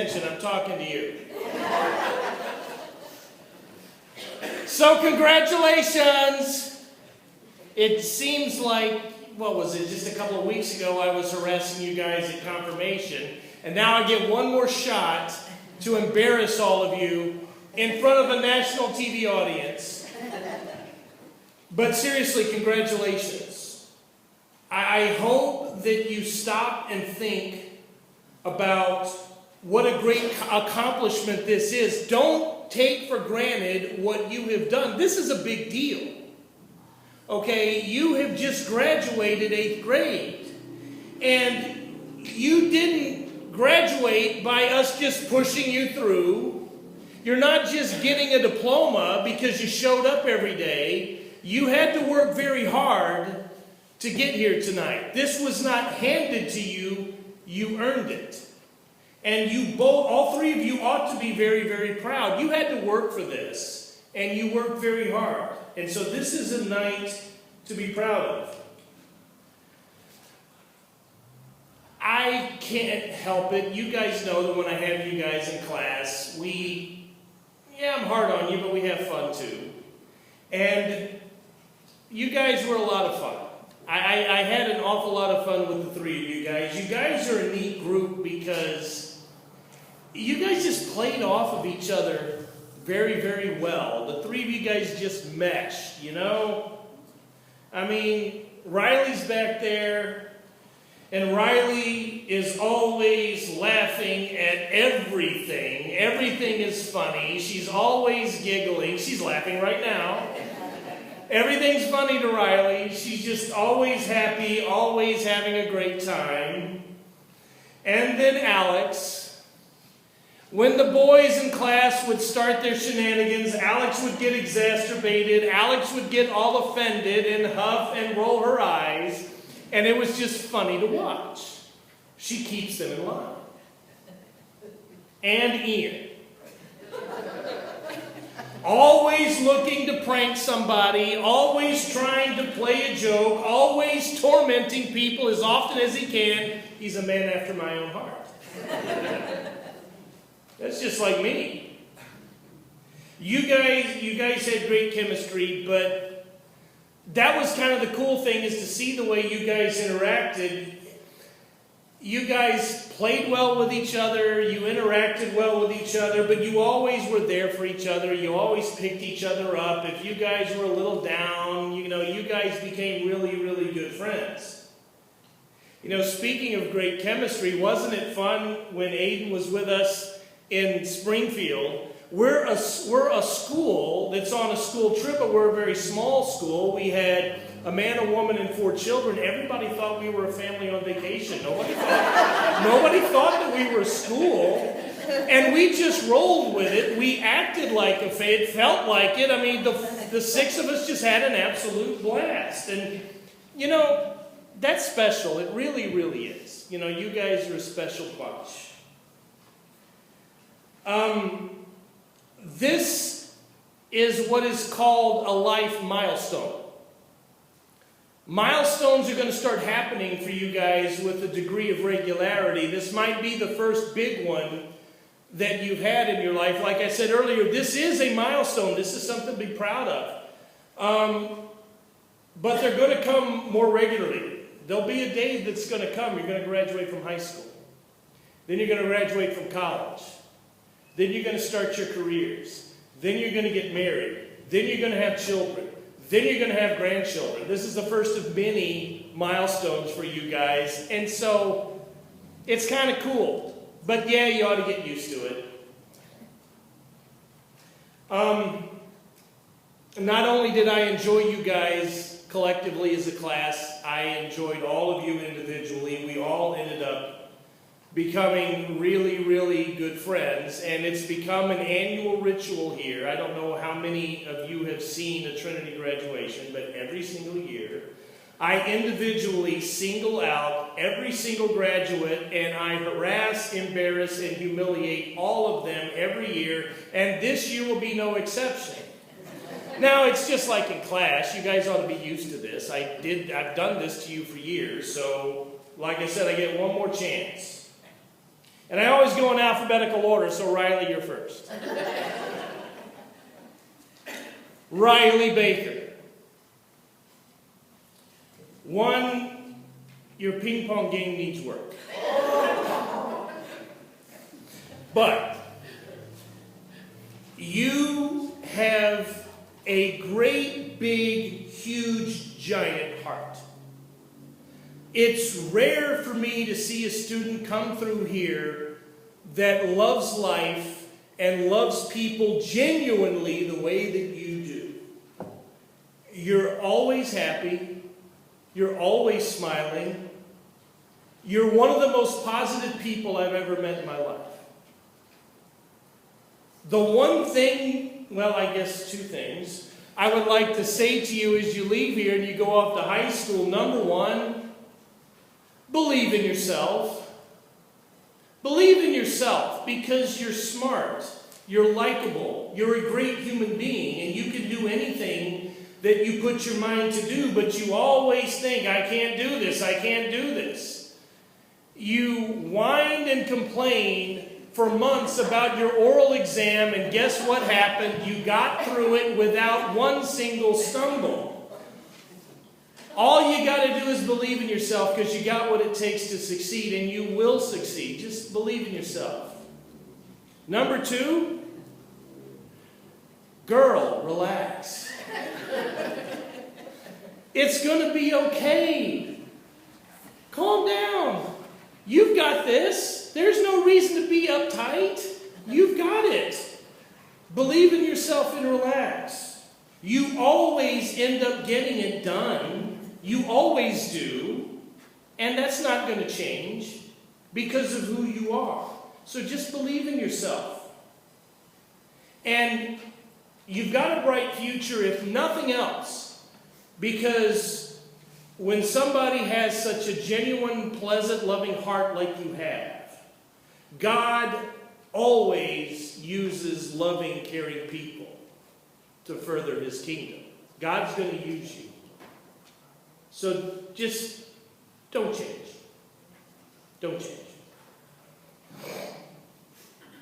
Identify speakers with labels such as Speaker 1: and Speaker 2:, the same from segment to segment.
Speaker 1: attention. I'm talking to you. So congratulations. It seems like, what was it, just a couple of weeks ago I was harassing you guys at confirmation. And now I get one more shot to embarrass all of you in front of a national TV audience. But seriously, congratulations. I hope that you stop and think about what a great accomplishment this is. Don't take for granted what you have done. This is a big deal. Okay, you have just graduated 8th grade. And you didn't graduate by us just pushing you through. You're not just getting a diploma because you showed up every day. You had to work very hard to get here tonight. This was not handed to you. You earned it. And you both, all three of you ought to be very, very proud. You had to work for this. And you worked very hard. And so this is a night to be proud of. I can't help it. You guys know that when I have you guys in class, I'm hard on you, but we have fun too. And you guys were a lot of fun. I had an awful lot of fun with the three of you guys. You guys are a neat group because you guys just played off of each other very, very well. The three of you guys just meshed, you know? I mean, Riley's back there, and Riley is always laughing at everything. Everything is funny. She's always giggling. She's laughing right now. Everything's funny to Riley. She's just always happy, always having a great time. And then Alex. When the boys in class would start their shenanigans, Alex would get exacerbated. Alex would get all offended and huff and roll her eyes. And it was just funny to watch. She keeps them in line. And Ian. Always looking to prank somebody, always trying to play a joke, always tormenting people as often as he can. He's a man after my own heart. That's just like me. You guys had great chemistry, but that was kind of the cool thing, is to see the way you guys interacted. You guys played well with each other, you interacted well with each other, but you always were there for each other. You always picked each other up. If you guys were a little down, you guys became really, really good friends. Speaking of great chemistry, wasn't it fun when Aiden was with us in Springfield? We're a school that's on a school trip, but we're a very small school. We had a man, a woman, and 4 children. Everybody thought we were a family on vacation. Nobody thought that we were a school. And we just rolled with it. We acted like it felt like it. I mean, the 6 of us just had an absolute blast. And, that's special. It really, really is. You guys are a special bunch. This is what is called a life milestone. Milestones are going to start happening for you guys with a degree of regularity. This might be the first big one that you've had in your life. Like I said earlier, this is a milestone. This is something to be proud of. But they're going to come more regularly. There'll be a day that's going to come. You're going to graduate from high school. Then you're going to graduate from college. Then you're going to start your careers. Then you're going to get married. Then you're going to have children. Then you're going to have grandchildren. This is the first of many milestones for you guys. And so it's kind of cool. But yeah, you ought to get used to it. Not only did I enjoy you guys collectively as a class, I enjoyed all of you individually. We all ended up becoming really, really good friends, and it's become an annual ritual here. I don't know how many of you have seen a Trinity graduation, but every single year, I individually single out every single graduate, and I harass, embarrass, and humiliate all of them every year, and this year will be no exception. Now, it's just like in class. You guys ought to be used to this. I've done this to you for years, so like I said, I get one more chance. And I always go in alphabetical order, so Riley, you're first. Riley Baker. 1, your ping pong game needs work. But you have a great, big, huge, giant heart. It's rare for me to see a student come through here that loves life and loves people genuinely the way that you do. You're always happy. You're always smiling. You're one of the most positive people I've ever met in my life. The one thing, well, I guess 2 things, I would like to say to you as you leave here and you go off to high school. Number 1, believe in yourself. Believe in yourself because you're smart, you're likable, you're a great human being, and you can do anything that you put your mind to do, but you always think, I can't do this, I can't do this. You whined and complained for months about your oral exam, and guess what happened? You got through it without one single stumble. All you got to do is believe in yourself because you got what it takes to succeed, and you will succeed. Just believe in yourself. Number 2, girl, relax. It's going to be okay. Calm down. You've got this. There's no reason to be uptight. You've got it. Believe in yourself and relax. You always end up getting it done. You always do. And that's not going to change because of who you are. So just believe in yourself. And you've got a bright future if nothing else. Because when somebody has such a genuine, pleasant, loving heart like you have, God always uses loving, caring people to further His kingdom. God's going to use you. So just don't change. Don't change.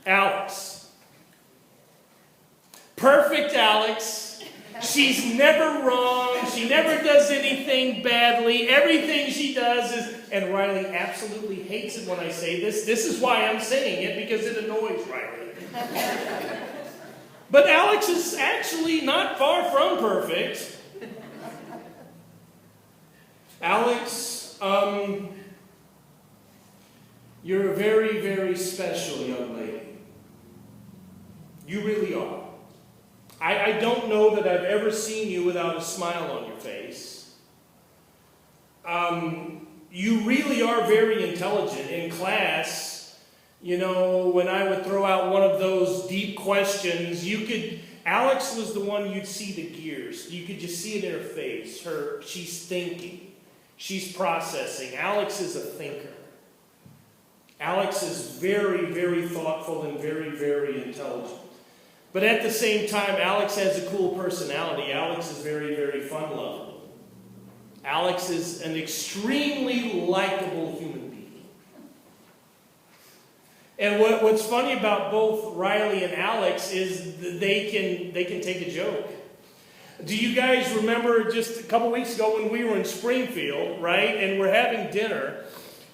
Speaker 1: Alex. Perfect Alex. She's never wrong. She never does anything badly. Everything she does is, and Riley absolutely hates it when I say this. This is why I'm saying it, because it annoys Riley. But Alex is actually not far from perfect. Alex, you're a very, very special young lady. You really are. I don't know that I've ever seen you without a smile on your face. You really are very intelligent. In class, you know, when I would throw out one of those deep questions, Alex was the one you'd see the gears. You could just see it in her face. She's thinking. She's processing. Alex is a thinker. Alex is very, very thoughtful and very, very intelligent. But at the same time, Alex has a cool personality. Alex is very, very fun-loving. Alex is an extremely likable human being. And what's funny about both Riley and Alex is they can take a joke. Do you guys remember just a couple weeks ago when we were in Springfield, right? And we're having dinner.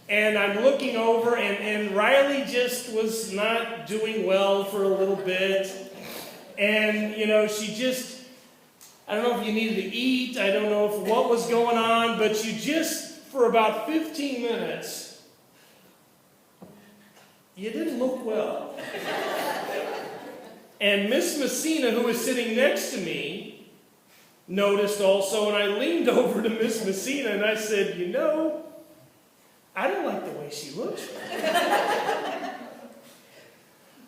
Speaker 1: And I'm looking over, and Riley just was not doing well for a little bit. And, you know, she just, I don't know if you needed to eat, I don't know what was going on, but you just, for about 15 minutes, you didn't look well. And Miss Messina, who was sitting next to me, noticed also, and I leaned over to Miss Messina and I said, you know, I don't like the way she looks.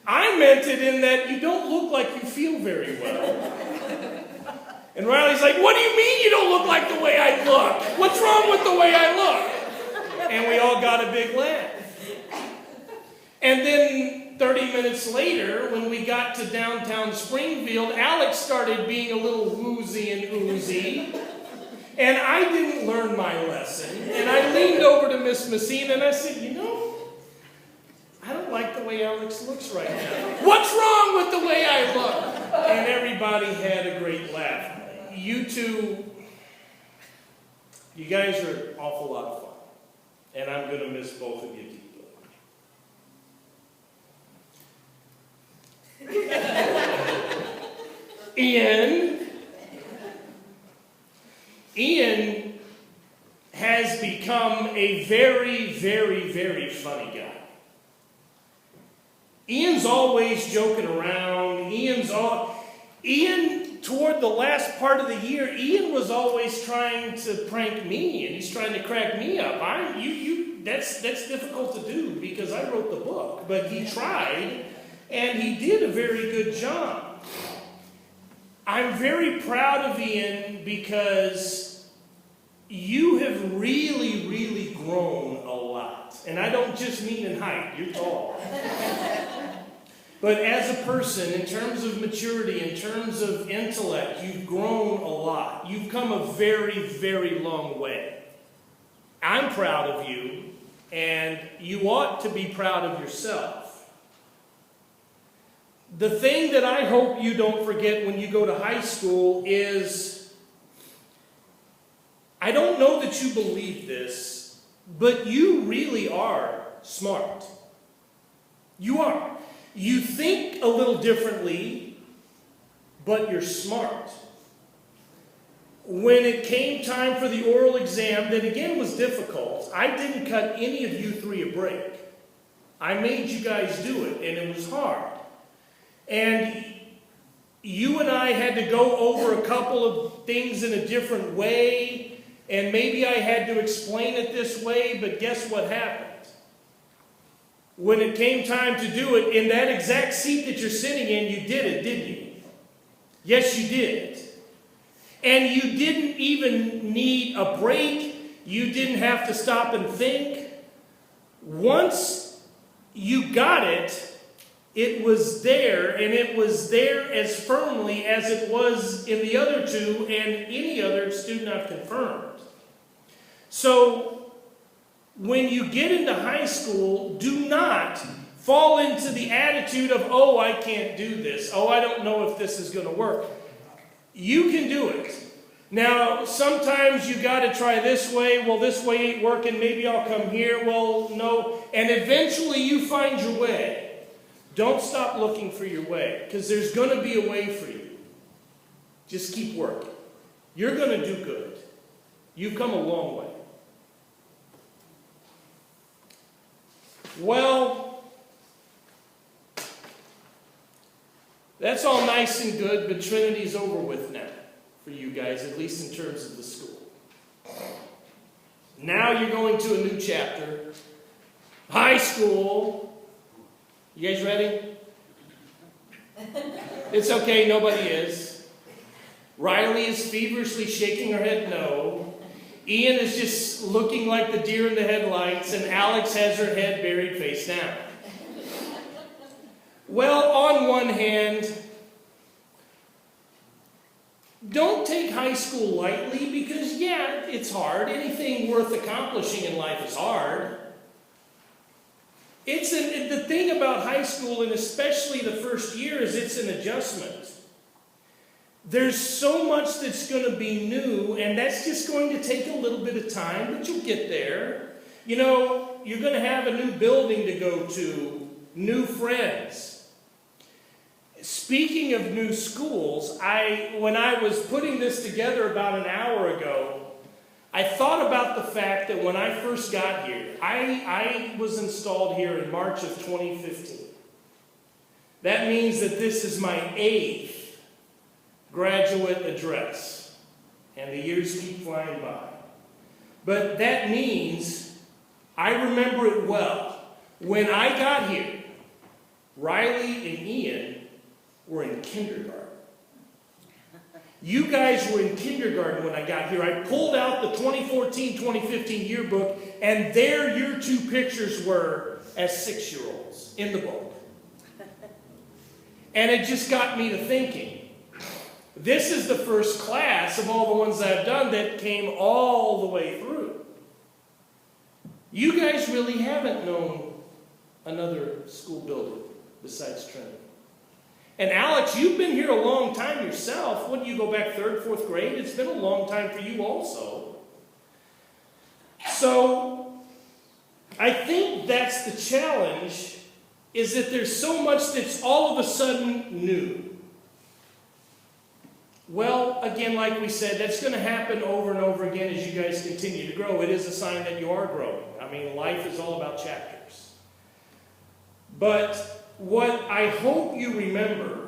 Speaker 1: I meant it in that you don't look like you feel very well. And Riley's like, what do you mean you don't look like the way I look? What's wrong with the way I look? And we all got a big laugh. And then 30 minutes later, when we got to downtown Springfield, Alex started being a little woozy and oozy. And I didn't learn my lesson. And I leaned over to Miss Messina and I said, you know, I don't like the way Alex looks right now. What's wrong with the way I look? And everybody had a great laugh. You two, you guys are an awful lot of fun. And I'm going to miss both of you deeply. Ian has become a very, very, very funny guy. Ian's always joking around. Ian, toward the last part of the year, Ian was always trying to prank me, and he's trying to crack me up. That's difficult to do because I wrote the book, but he tried, and he did a very good job. I'm very proud of Ian because you have really, really grown a lot. And I don't just mean in height, you're tall. But as a person, in terms of maturity, in terms of intellect, you've grown a lot. You've come a very, very long way. I'm proud of you, and you ought to be proud of yourself. The thing that I hope you don't forget when you go to high school is, I don't know that you believe this, but you really are smart. You are. You think a little differently, but you're smart. When it came time for the oral exam, that again was difficult, I didn't cut any of you three a break. I made you guys do it, and it was hard. And you and I had to go over a couple of things in a different way, and maybe I had to explain it this way, but guess what happened? When it came time to do it, in that exact seat that you're sitting in, you did it, didn't you? Yes, you did. And you didn't even need a break. You didn't have to stop and think. Once you got it, it was there, and it was there as firmly as it was in the other two and any other student I've confirmed. So, when you get into high school, do not fall into the attitude of, oh, I can't do this. Oh, I don't know if this is going to work. You can do it. Now, sometimes you got to try this way. Well, this way ain't working. Maybe I'll come here. Well, no. And eventually you find your way. Don't stop looking for your way, because there's going to be a way for you. Just keep working. You're going to do good. You've come a long way. Well, that's all nice and good, but Trinity's over with now for you guys, at least in terms of the school. Now you're going to a new chapter. High school. You guys ready? It's okay, nobody is. Riley is feverishly shaking her head no. Ian is just looking like the deer in the headlights, and Alex has her head buried face down. Well, on one hand, don't take high school lightly because, yeah, it's hard. Anything worth accomplishing in life is hard. The thing about high school, and especially the first year, is it's an adjustment. There's so much that's going to be new, and that's just going to take a little bit of time, but you'll get there. You know, you're going to have a new building to go to, new friends. Speaking of new schools, when I was putting this together about an hour ago, I thought about the fact that when I first got here, I was installed here in March of 2015. That means that this is my 8th graduate address, and the years keep flying by. But that means I remember it well. When I got here, Riley and Ian were in kindergarten. You guys were in kindergarten when I got here. I pulled out the 2014-2015 yearbook, and there your two pictures were as 6-year-olds in the book. And it just got me to thinking. This is the first class of all the ones I've done that came all the way through. You guys really haven't known another school building besides Trinity. And Alex, you've been here a long time yourself. Wouldn't you go back 3rd, 4th grade? It's been a long time for you also. So, I think that's the challenge, is that there's so much that's all of a sudden new. Well, again, like we said, that's going to happen over and over again as you guys continue to grow. It is a sign that you are growing. I mean, life is all about chapters. But what I hope you remember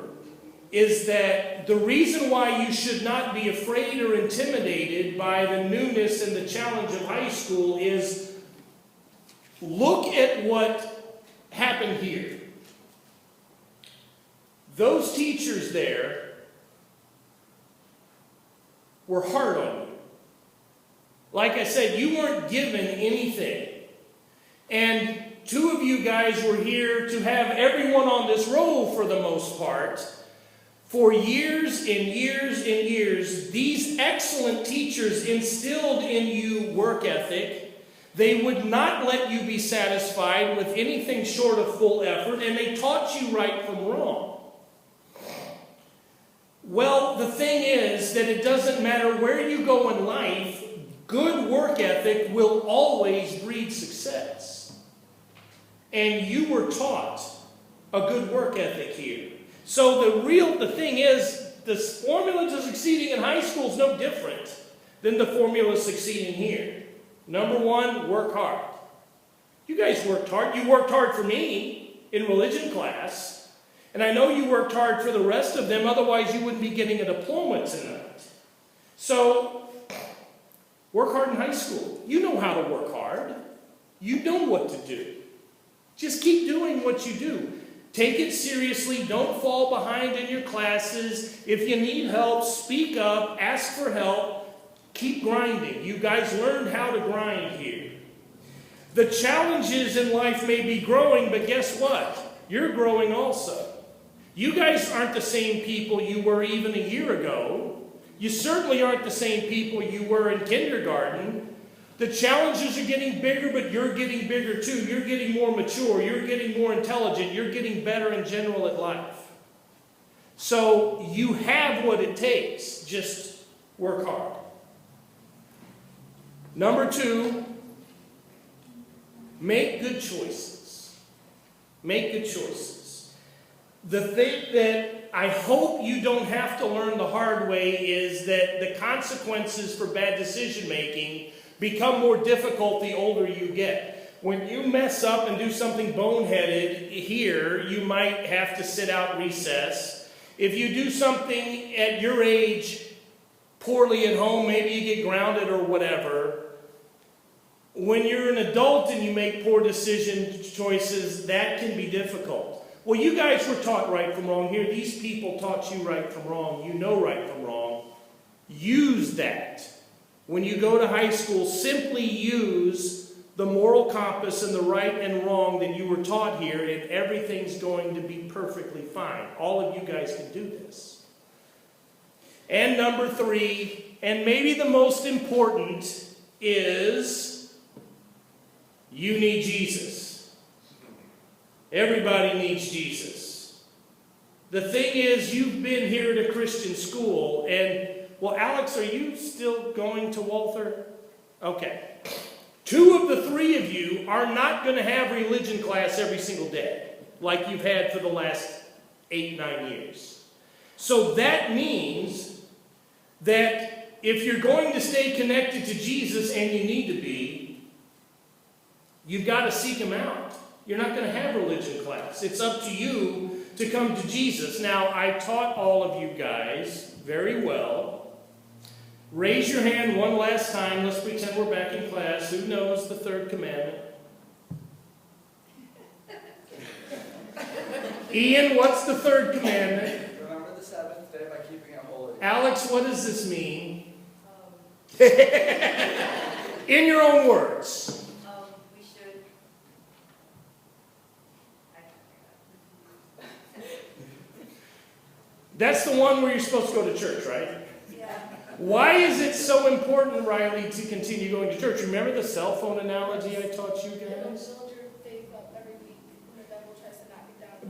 Speaker 1: is that the reason why you should not be afraid or intimidated by the newness and the challenge of high school is look at what happened here. Those teachers there were hard on you. Like I said, you weren't given anything. And 2 of you guys were here to have everyone on this roll for the most part. For years and years and years, these excellent teachers instilled in you work ethic. They would not let you be satisfied with anything short of full effort, and they taught you right from wrong. Well, the thing is that it doesn't matter where you go in life, good work ethic will always breed success. And you were taught a good work ethic here. So the thing is, the formula to succeeding in high school is no different than the formula succeeding here. Number 1, work hard. You guys worked hard. You worked hard for me in religion class. And I know you worked hard for the rest of them, otherwise you wouldn't be getting a diploma tonight. So, work hard in high school. You know how to work hard. You know what to do. Just keep doing what you do. Take it seriously. Don't fall behind in your classes. If you need help, speak up. Ask for help. Keep grinding. You guys learned how to grind here. The challenges in life may be growing, but guess what? You're growing also. You guys aren't the same people you were even a year ago. You certainly aren't the same people you were in kindergarten. The challenges are getting bigger, but you're getting bigger too. You're getting more mature. You're getting more intelligent. You're getting better in general at life. So you have what it takes. Just work hard. Number 2, make good choices. Make good choices. The thing that I hope you don't have to learn the hard way is that the consequences for bad decision making become more difficult the older you get. When you mess up and do something boneheaded here, you might have to sit out recess. If you do something at your age poorly at home, maybe you get grounded or whatever. When you're an adult and you make poor decision choices, that can be difficult. Well, you guys were taught right from wrong here. These people taught you right from wrong. You know right from wrong. Use that. When you go to high school, simply use the moral compass and the right and wrong that you were taught here, and everything's going to be perfectly fine. All of you guys can do this. And number 3, and maybe the most important, is you need Jesus. Everybody needs Jesus. The thing is, you've been here at a Christian school, and well, Alex, are you still going to Walther? Okay. 2 of the 3 of you are not going to have religion class every single day, like you've had for the last 8, 9 years. So that means that if you're going to stay connected to Jesus, and you need to be, you've got to seek him out. You're not going to have religion class. It's up to you to come to Jesus. Now, I taught all of you guys very well. Raise your hand one last time. Let's pretend we're back in class. Who knows the 3rd commandment? Ian, what's the 3rd commandment?
Speaker 2: Remember the Sabbath day by keeping it holy.
Speaker 1: Alex, what does this mean? In your own words.
Speaker 3: We should.
Speaker 1: That's the one where you're supposed to go to church, right?
Speaker 3: Yeah.
Speaker 1: Why is it so important, Riley, to continue going to church? Remember the cell phone analogy I taught you guys?
Speaker 3: Build your faith up every week.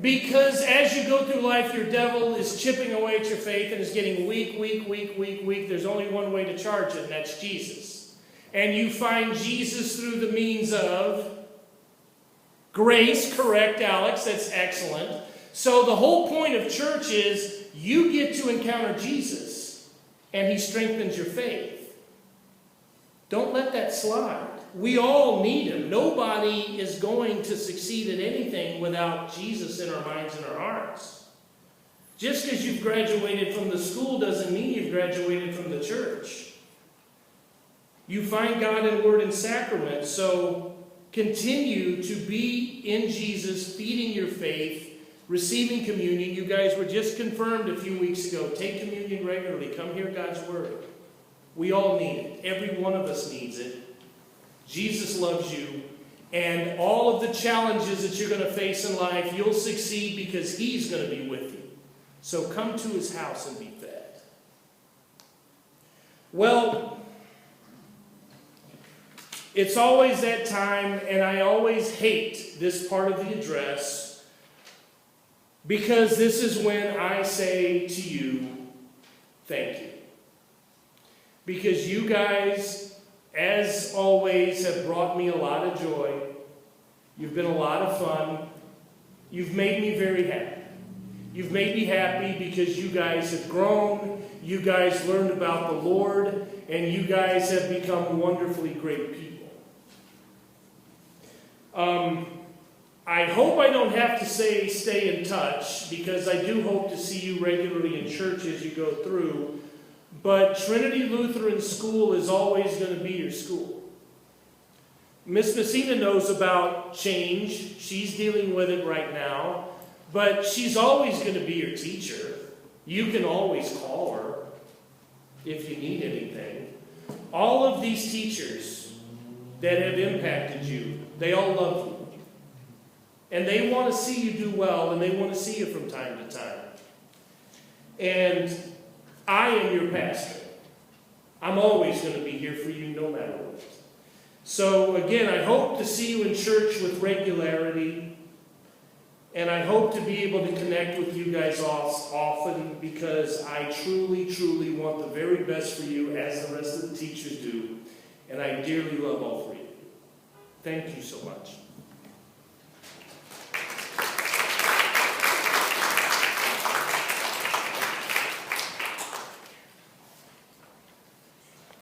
Speaker 1: Because as you go through life, your devil is chipping away at your faith and is getting weak. There's only one way to charge it, and that's Jesus. And you find Jesus through the means of grace. Correct, Alex? That's excellent. So the whole point of church is you get to encounter Jesus, and he strengthens your faith. Don't let that slide. We all need him. Nobody is going to succeed at anything without Jesus in our minds and our hearts. Just because you've graduated from the school doesn't mean you've graduated from the church. You find God in word and sacrament, so continue to be in Jesus, feeding your faith, receiving communion. You guys were just confirmed a few weeks ago. Take communion regularly. Come hear God's word. We all need it. Every one of us needs it. Jesus loves you, and all of the challenges that you're going to face in life, you'll succeed because he's going to be with you. So come to his house and be fed. Well, it's always that time, and I always hate this part of the address because this is when I say to you, thank you. Because you guys, as always, have brought me a lot of joy. You've been a lot of fun. You've made me very happy. You've made me happy because you guys have grown. You guys learned about the Lord. And you guys have become wonderfully great people. I hope I don't have to say stay in touch, because I do hope to see you regularly in church as you go through. But Trinity Lutheran School is always going to be your school. Miss Messina knows about change. She's dealing with it right now. But she's always going to be your teacher. You can always call her if you need anything. All of these teachers that have impacted you, they all love you. And they want to see you do well, and they want to see you from time to time. And I am your pastor. I'm always going to be here for you no matter what. So again, I hope to see you in church with regularity. And I hope to be able to connect with you guys often, because I truly, truly want the very best for you, as the rest of the teachers do. And I dearly love all three of you. Thank you so much.